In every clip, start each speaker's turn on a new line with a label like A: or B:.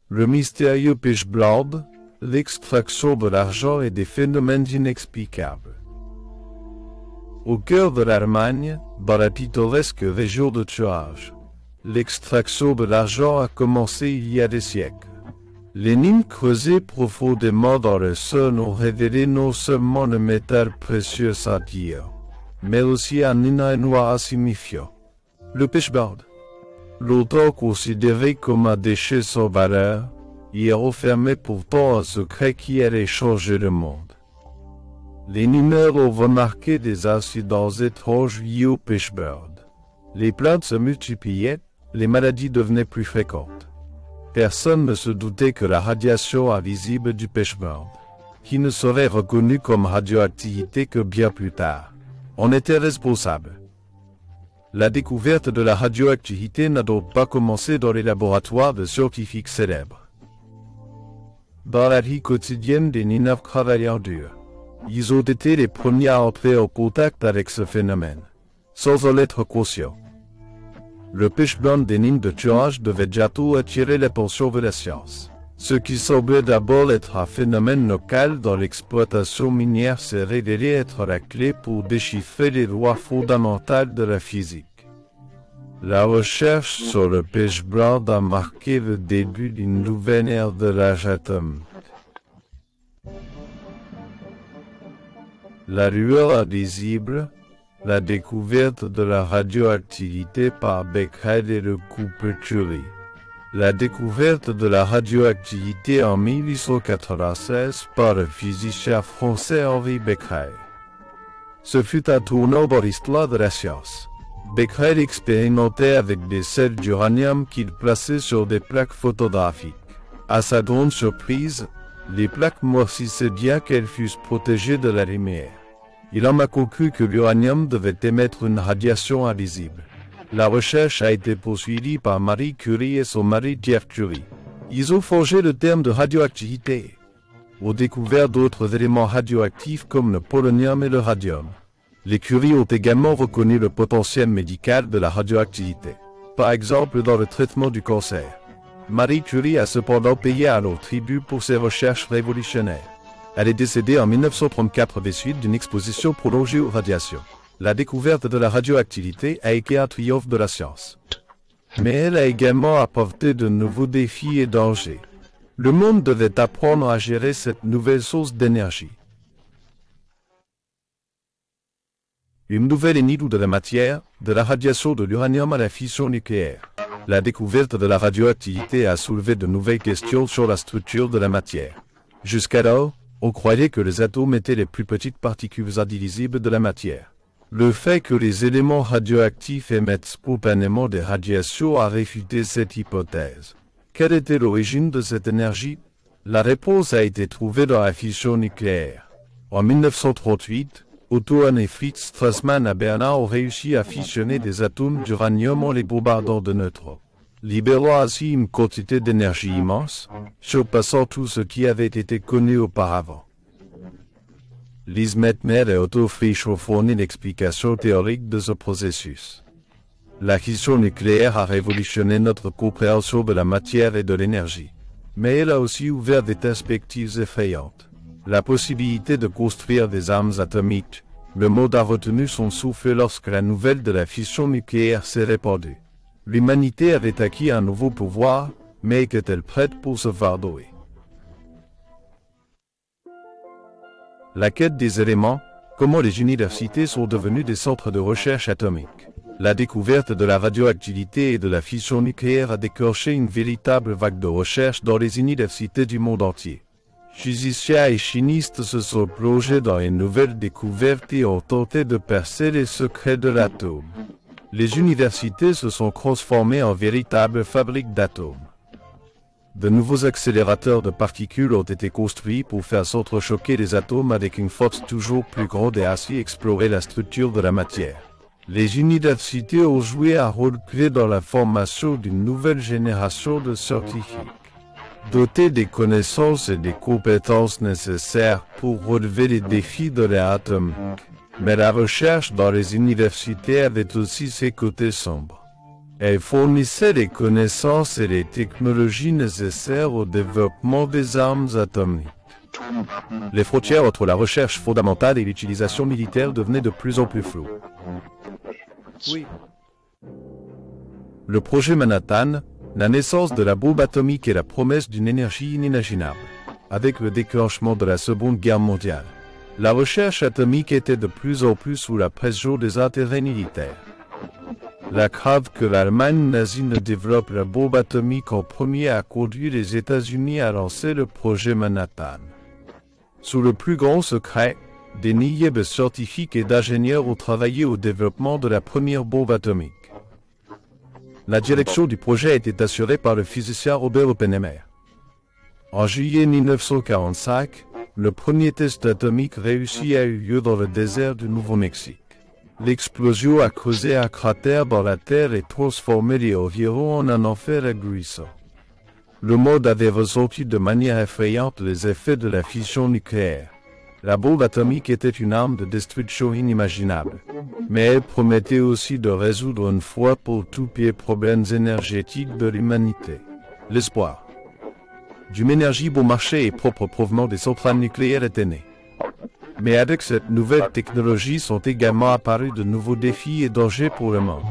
A: Le mystérieux Pechblad, l'extraction de l'argent et des phénomènes inexplicables. Au cœur de l'Allemagne, dans la pittoresque région de Thuringe, l'extraction de l'argent a commencé il y a des siècles. Les mines creusées profondément dans le sol ont révélé non seulement le métal précieux scintilleur, mais aussi un énorme noir insignifiant. Le Pechblad, longtemps considéré comme un déchet sans valeur, y renfermait pourtant un secret qui allait changer le monde. Les mineurs ont remarqué des incidents étranges liés au Pechblad. Les plaintes se multipliaient, les maladies devenaient plus fréquentes. Personne ne se doutait que la radiation invisible du Pechblad, qui ne serait reconnue comme radioactivité que bien plus tard, en était responsable. La découverte de la radioactivité n'a donc pas commencé dans les laboratoires de scientifiques célèbres. Dans la vie quotidienne des mineurs travailleurs durs, ils ont été les premiers à entrer en contact avec ce phénomène, sans en être conscients. Le Pechblad des mines de Thuringe devait bientôt attirer l'attention de la science. Ce qui semblait d'abord être un phénomène local dans l'exploitation minière s'est révélé être la clé pour déchiffrer les lois fondamentales de la physique. La recherche sur le Pechblad a marqué le début d'une nouvelle ère de l'âge atomique. La lueur invisible, la découverte de la radioactivité par Becquerel et le couple Curie. La découverte de la radioactivité en 1896 par le physicien français Henri Becquerel. Ce fut un tournant dans l'histoire de la science. Becquerel expérimentait avec des sels d'uranium qu'il plaçait sur des plaques photographiques. À sa grande surprise, les plaques noircissaient bien qu'elles fussent protégées de la lumière. Il en a conclu que l'uranium devait émettre une radiation invisible. La recherche a été poursuivie par Marie Curie et son mari Pierre Curie. Ils ont forgé le terme de radioactivité. Ont découvert d'autres éléments radioactifs comme le polonium et le radium. Les Curie ont également reconnu le potentiel médical de la radioactivité, par exemple dans le traitement du cancer. Marie Curie a cependant payé un lourd tribut pour ses recherches révolutionnaires. Elle est décédée en 1934 des suites d'une exposition prolongée aux radiations. La découverte de la radioactivité a été un triomphe de la science. Mais elle a également apporté de nouveaux défis et dangers. Le monde devait apprendre à gérer cette nouvelle source d'énergie. Une nouvelle énigme de la matière, de la radiation de l'uranium à la fission nucléaire. La découverte de la radioactivité a soulevé de nouvelles questions sur la structure de la matière. Jusqu'alors, on croyait que les atomes étaient les plus petites particules indivisibles de la matière. Le fait que les éléments radioactifs émettent spontanément des radiations a réfuté cette hypothèse. Quelle était l'origine de cette énergie? La réponse a été trouvée dans la fission nucléaire. En 1938, Otto Hahn et Fritz Strassmann à Berlin ont réussi à fissionner des atomes d'uranium en les bombardant de neutrons, libérant ainsi une quantité d'énergie immense, surpassant tout ce qui avait été connu auparavant. Lise Meitner et Otto Frisch ont fourni l'explication théorique de ce processus. La fission nucléaire a révolutionné notre compréhension de la matière et de l'énergie, mais elle a aussi ouvert des perspectives effrayantes. La possibilité de construire des armes atomiques. Le monde a retenu son souffle lorsque la nouvelle de la fission nucléaire s'est répandue. L'humanité avait acquis un nouveau pouvoir, mais était-elle prête pour se fardeau? La quête des éléments, comment les universités sont devenues des centres de recherche atomique. La découverte de la radioactivité et de la fission nucléaire a déclenché une véritable vague de recherche dans les universités du monde entier. Physiciens et chimistes se sont plongés dans une nouvelle découverte et ont tenté de percer les secrets de l'atome. Les universités se sont transformées en véritables fabriques d'atomes. De nouveaux accélérateurs de particules ont été construits pour faire s'entrechoquer les atomes avec une force toujours plus grande et ainsi explorer la structure de la matière. Les universités ont joué un rôle clé dans la formation d'une nouvelle génération de scientifiques, dotés des connaissances et des compétences nécessaires pour relever les défis de l'ère atomique. Mais la recherche dans les universités avait aussi ses côtés sombres. Elle fournissait les connaissances et les technologies nécessaires au développement des armes atomiques.
B: Les frontières entre la recherche fondamentale et l'utilisation militaire devenaient de plus en plus floues.
A: Oui. Le projet Manhattan, la naissance de la bombe atomique et la promesse d'une énergie inimaginable. Avec le déclenchement de la Seconde Guerre mondiale, la recherche atomique était de plus en plus sous la pression des intérêts militaires. La crainte que l'Allemagne nazie ne développe la bombe atomique en premier a conduit les États-Unis à lancer le projet Manhattan. Sous le plus grand secret, des milliers de scientifiques et d'ingénieurs ont travaillé au développement de la première bombe atomique. La direction du projet était assurée par le physicien Robert Oppenheimer. En juillet 1945, le premier test atomique réussi a eu lieu dans le désert du Nouveau-Mexique. L'explosion a creusé un cratère dans la terre et transformé les environs en un enfer aguerrissant. Le monde avait ressenti de manière effrayante les effets de la fission nucléaire. La bombe atomique était une arme de destruction inimaginable, mais elle promettait aussi de résoudre une fois pour toutes les problèmes énergétiques de l'humanité. L'espoir d'une énergie bon marché et propre provenant des centrales nucléaires était né. Mais avec cette nouvelle technologie sont également apparus de nouveaux défis et dangers pour le monde.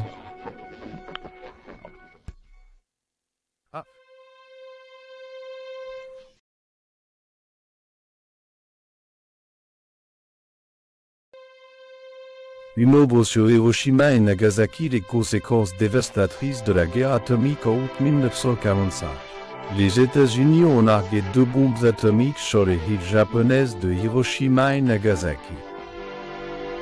A: Une ombre sur Hiroshima et Nagasaki, les conséquences dévastatrices de la guerre atomique en août 1945. Les États-Unis ont largué 2 bombes atomiques sur les îles japonaises de Hiroshima et Nagasaki.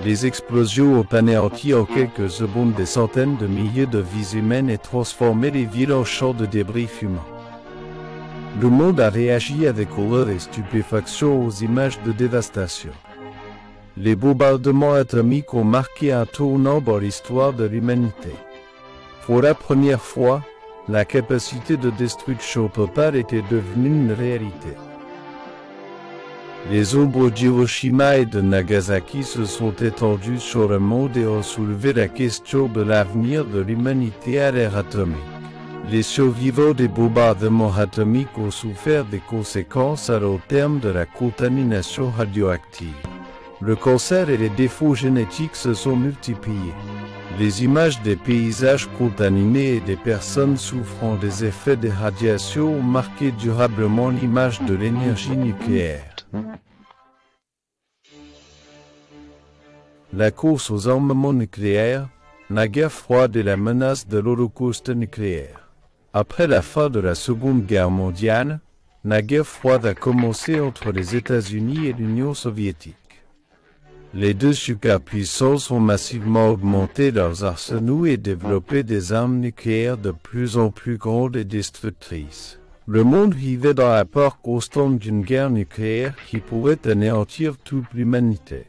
A: Les explosions ont anéanti en quelques secondes des centaines de milliers de vies humaines et transformé les villes en champs de débris fumants. Le monde a réagi avec horreur et stupéfaction aux images de dévastation. Les bombardements atomiques ont marqué un tournant dans l'histoire de l'humanité. Pour la première fois, la capacité de destruction totale était devenue une réalité. Les ombres d'Hiroshima et de Nagasaki se sont étendues sur le monde et ont soulevé la question de l'avenir de l'humanité à l'ère atomique. Les survivants des bombardements atomiques ont souffert des conséquences à long terme de la contamination radioactive. Le cancer et les défauts génétiques se sont multipliés. Les images des paysages contaminés et des personnes souffrant des effets des radiations ont marqué durablement l'image de l'énergie nucléaire. La course aux armements nucléaires, la guerre froide et la menace de l'holocauste nucléaire. Après la fin de la Seconde Guerre mondiale, la guerre froide a commencé entre les États-Unis et l'Union soviétique. Les deux superpuissances ont massivement augmenté leurs arsenaux et développé des armes nucléaires de plus en plus grandes et destructrices. Le monde vivait dans la peur constante d'une guerre nucléaire qui pourrait anéantir toute l'humanité.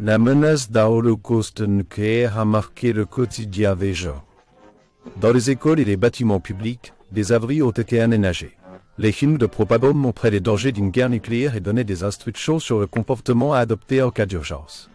A: La menace d'un holocauste nucléaire a marqué le quotidien des gens. Dans les écoles et les bâtiments publics, des abris ont été aménagés. Les films de propagande montraient les dangers d'une guerre nucléaire et donnaient des instructions sur le comportement à adopter en cas d'urgence.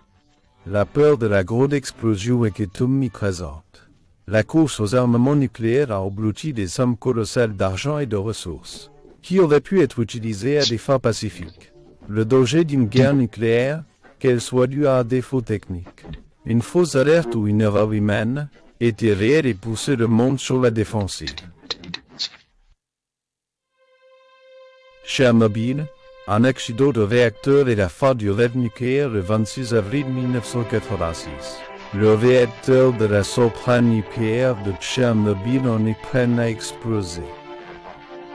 A: La peur de la grande explosion était omniprésente. La course aux armements nucléaires a englouti des sommes colossales d'argent et de ressources, qui auraient pu être utilisées à des fins pacifiques. Le danger d'une guerre nucléaire, qu'elle soit due à un défaut technique, une fausse alerte ou une erreur humaine, était réel et poussait le monde sur la défensive. Tchernobyl, un accident de réacteur et la fin du rêve nucléaire le 26 avril 1986. Le réacteur de la centrale nucléaire de Tchernobyl en Ukraine a explosé.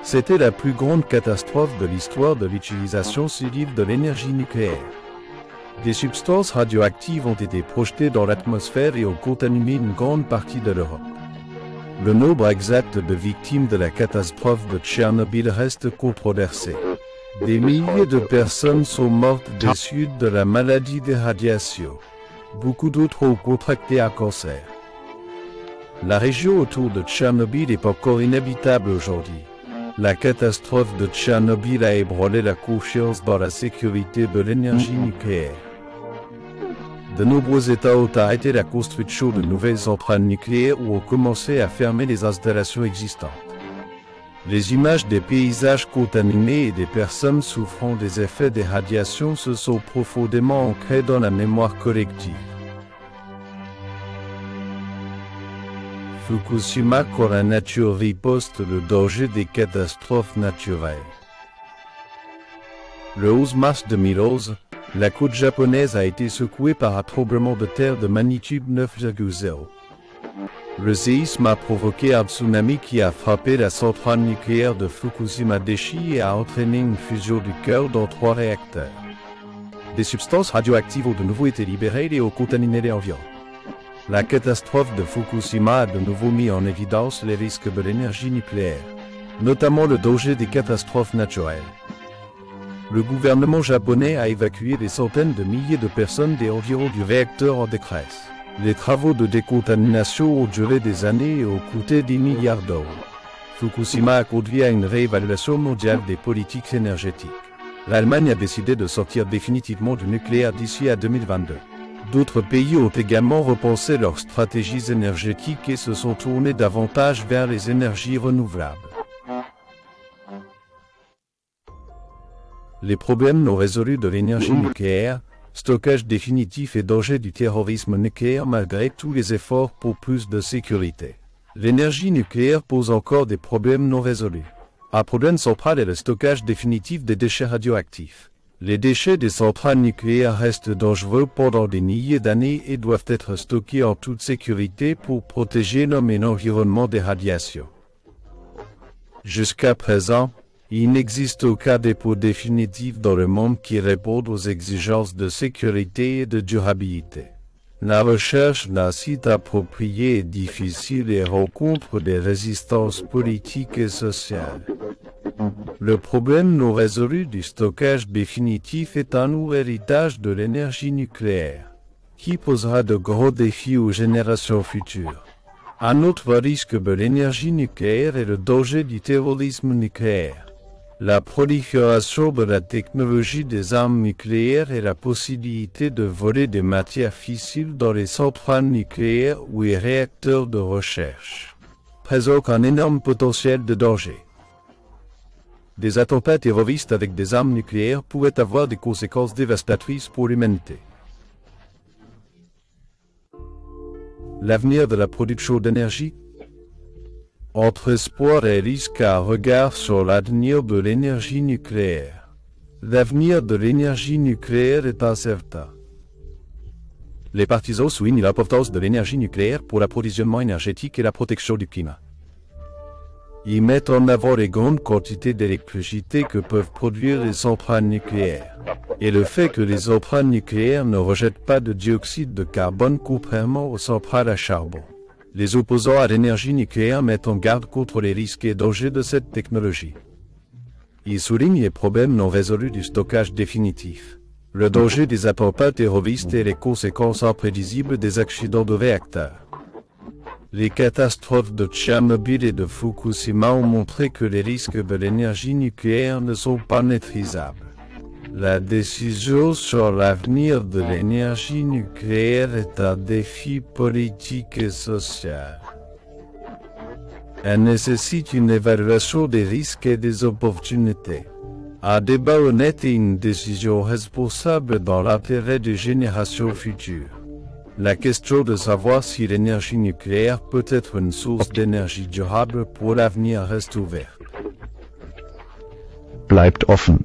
A: C'était la plus grande catastrophe de l'histoire de l'utilisation civile de l'énergie nucléaire. Des substances radioactives ont été projetées dans l'atmosphère et ont contaminé une grande partie de l'Europe. Le nombre exact de victimes de la catastrophe de Tchernobyl reste controversé. Des milliers de personnes sont mortes des suites de la maladie des radiations. Beaucoup d'autres ont contracté un cancer. La région autour de Tchernobyl est encore inhabitable aujourd'hui. La catastrophe de Tchernobyl a ébranlé la confiance dans la sécurité de l'énergie nucléaire. De nombreux États ont arrêté la construction de nouvelles centrales nucléaires ou ont commencé à fermer les installations existantes. Les images des paysages contaminés et des personnes souffrant des effets des radiations se sont profondément ancrées dans la mémoire collective. Fukushima, quand la nature riposte le danger des catastrophes naturelles. Le 11 mars 2011, la côte japonaise a été secouée par un tremblement de terre de magnitude 9,0. Le séisme a provoqué un tsunami qui a frappé la centrale nucléaire de Fukushima Daiichi et a entraîné une fusion du cœur dans 3 réacteurs. Des substances radioactives ont de nouveau été libérées et ont contaminé les environs. La catastrophe de Fukushima a de nouveau mis en évidence les risques de l'énergie nucléaire, notamment le danger des catastrophes naturelles. Le gouvernement japonais a évacué des centaines de milliers de personnes des environs du réacteur en détresse. Les travaux de décontamination ont duré des années et ont coûté des milliards d'euros. Fukushima a conduit à une réévaluation mondiale des politiques énergétiques. L'Allemagne a décidé de sortir définitivement du nucléaire d'ici à 2022. D'autres pays ont également repensé leurs stratégies énergétiques et se sont tournés davantage vers les énergies renouvelables. Les problèmes non résolus de l'énergie nucléaire, stockage définitif et danger du terrorisme nucléaire malgré tous les efforts pour plus de sécurité. L'énergie nucléaire pose encore des problèmes non résolus. Un problème central est le stockage définitif des déchets radioactifs. Les déchets des centrales nucléaires restent dangereux pendant des milliers d'années et doivent être stockés en toute sécurité pour protéger l'homme et l'environnement des radiations. Jusqu'à présent, il n'existe aucun dépôt définitif dans le monde qui réponde aux exigences de sécurité et de durabilité. La recherche d'un site approprié est difficile et rencontre des résistances politiques et sociales. Le problème non résolu du stockage définitif est un lourd héritage de l'énergie nucléaire, qui posera de gros défis aux générations futures. Un autre risque de l'énergie nucléaire est le danger du terrorisme nucléaire. La prolifération de la technologie des armes nucléaires et la possibilité de voler des matières fissiles dans les centrales nucléaires ou les réacteurs de recherche présentent un énorme potentiel de danger. Des attentats terroristes avec des armes nucléaires pourraient avoir des conséquences dévastatrices pour l'humanité. L'avenir de la production d'énergie. Entre espoir et risque, un regard sur l'avenir de l'énergie nucléaire. L'avenir de l'énergie nucléaire est incertain. Les partisans soulignent l'importance de l'énergie nucléaire pour l'approvisionnement énergétique et la protection du climat. Ils mettent en avant les grandes quantités d'électricité que peuvent produire les centrales nucléaires, et le fait que les centrales nucléaires ne rejettent pas de dioxyde de carbone contrairement aux centrales à charbon. Les opposants à l'énergie nucléaire mettent en garde contre les risques et dangers de cette technologie. Ils soulignent les problèmes non résolus du stockage définitif, le danger des attentats terroristes et les conséquences imprévisibles des accidents de réacteurs. Les catastrophes de Tchernobyl et de Fukushima ont montré que les risques de l'énergie nucléaire ne sont pas maîtrisables. La décision sur l'avenir de l'énergie nucléaire est un défi politique et social. Elle nécessite une évaluation des risques et des opportunités, un débat honnête et une décision responsable dans l'intérêt des générations futures. La question de savoir si l'énergie nucléaire peut être une source d'énergie durable pour l'avenir reste ouverte.
C: Bleibt offen.